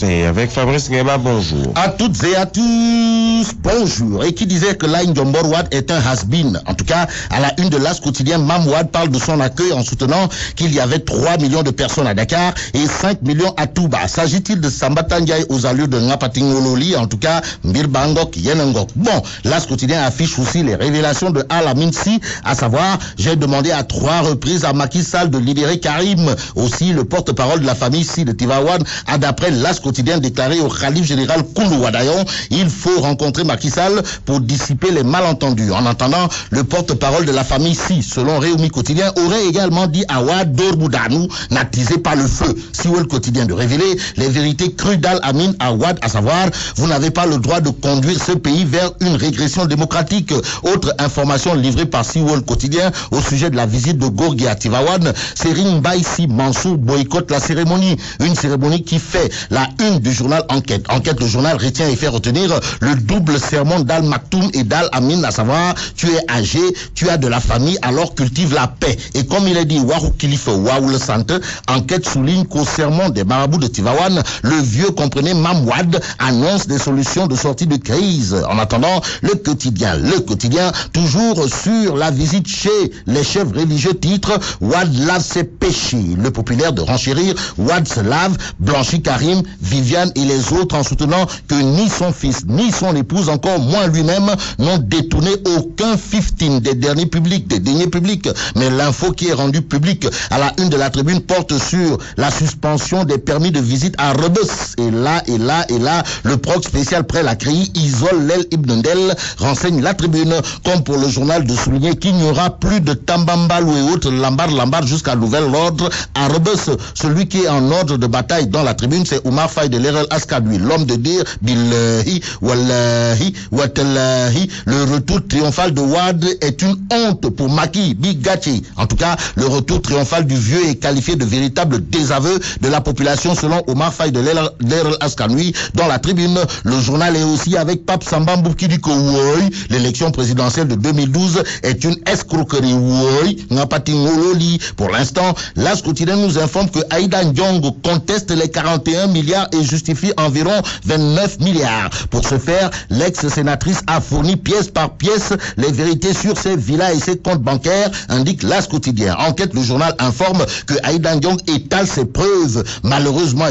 RFC avec Fabrice Ngeba, bonjour. À toutes et à tous, bonjour. Et qui disait que Line Jombor Wad est un has-been. En tout cas, à la une de l'As quotidien, Mam Wad parle de son accueil en soutenant qu'il y avait 3 millions de personnes à Dakar et 5 millions à Touba. S'agit-il de Sambata Ndiaye aux allures de Ngapatingololi, en tout cas, Mbir Yenengok. Bon, l'As quotidien affiche aussi les révélations de Al-Amin Si, à savoir, j'ai demandé à 3 reprises à Macky Sall de libérer Karim. Aussi, le porte-parole de la famille Si de Tivaouane a d'après l'As quotidien déclaré au Khalif général Koulou Wadayon, il faut rencontrer Macky Sall pour dissiper les malentendus. En attendant, le porte-parole de la famille Si, selon Réumi quotidien, aurait également dit à Wad Dorboudanou, n'attisez pas le feu. Si le quotidien de révéler les vérités crues d'Al-Amin à Wad, à savoir, vous n'avez pas le droit de conduire ce pays vers une régression démocratique. Autre information livrée par Siwol quotidien au sujet de la visite de Gorgui à Tivaouane, Serine Baïsi Mansour boycotte la cérémonie. Une cérémonie qui fait la une du journal Enquête. Enquête, le journal retient et fait retenir le double sermon d'Al Maktoum et d'Al-Amin, à savoir, tu es âgé, tu as de la famille, alors cultive la paix. Et comme il est dit, Wahou Kilife, Wahou le Sante, Enquête souligne qu'au sermon des marabouts de Tivaouane, le vieux comprenait Mamouad annonce des solutions de sortie de crise. En attendant, le quotidien, toujours sur la visite chez les chefs religieux, titre Wad lave ses péchés. Le populaire de renchérir, Wad se lave, blanchit Karim, Viviane et les autres en soutenant que ni son fils, ni son épouse, encore moins lui-même, n'ont détourné aucun 15 des deniers publics. Mais l'info qui est rendue publique à la une de la tribune porte sur la suspension des permis de visite à Rebus. Et là, le proc spécial près la CRI isole l'El Ibnendel, renseigne la tribune, comme pour le journal de souligner qu'il n'y aura plus de Tambambalou et autres lambar jusqu'à nouvel ordre à Rebus. Celui qui est en ordre de bataille dans la tribune, c'est Oumar Faye de l'Erel Askadoui, l'homme de dire Billahi, Wallahi, Watallahi. Le retour triomphal de Wad est une honte pour Maki Bigachi. En tout cas, le retour triomphal du vieux est qualifié de véritable désaveu de la population selon Oumar Faye de l'Erel Askadoui. Dans la tribune, le journal est aussi avec Pape Sambambou qui dit que oui, l'élection présidentielle de 2012 est une escroquerie. Oui, Ngapatingololi. Pour l'instant, l'As quotidien nous informe que Aïda Ndiong conteste les 41 milliards et justifie environ 29 milliards. Pour ce faire, l'ex-sénatrice a fourni pièce par pièce les vérités sur ses villas et ses comptes bancaires, indique l'As quotidien. Enquête, le journal informe que Aïda Ndiong étale ses preuves. Malheureusement,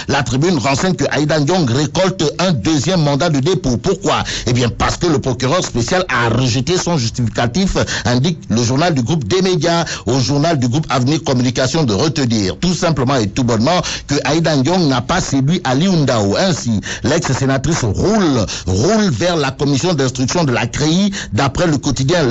la tribune renseigne que Aïda Ndiong récolte un deuxième mandat de dépôt. Pourquoi? Parce que le procureur spécial a rejeté son justificatif, indique le journal du groupe des médias, au journal du groupe Avenir Communication de retenir tout simplement et tout bonnement que Aïda Ndiong n'a pas séduit Ali Oundao. Ainsi, l'ex-sénatrice roule vers la commission d'instruction de la CRI, d'après le quotidien,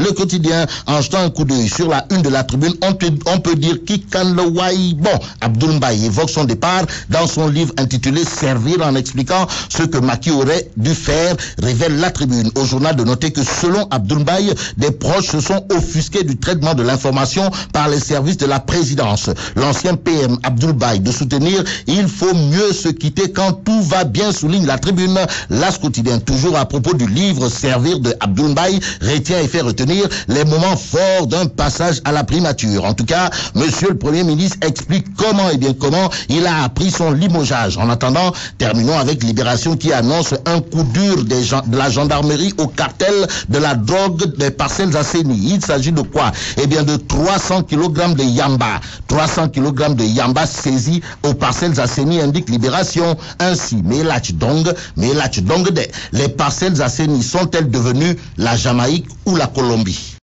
en jetant un coup d'œil sur la une de la tribune, on peut dire Kikan le Wai. Bon, Abdoul Mbaye évoque son départ dans son livre intitulé Servir en expliquant ce que Macky aurait dû faire, révèle la tribune. Au journal de noter que selon Abdoul Mbaye, des proches se sont offusqués du traitement de l'information par les services de la présidence. L'ancien PM Abdoul Mbaye de soutenir, il faut mieux se quitter quand tout va bien, souligne la tribune. L'As quotidien, toujours à propos du livre Servir de Abdoul Mbaye, retient et fait retenir les moments forts d'un passage à la primature. En tout cas, monsieur le Premier ministre explique comment il a appris son limogeage. En attendant, terminons avec Libération qui annonce un coup dur de la gendarmerie au cartel de la drogue des Parcelles Assainies. Il s'agit de quoi? De 300 kg de yamba. 300 kg de yamba saisis aux Parcelles Assainies, indique Libération. Ainsi, les Parcelles Assainies sont-elles devenues la Jamaïque ou la Colombie?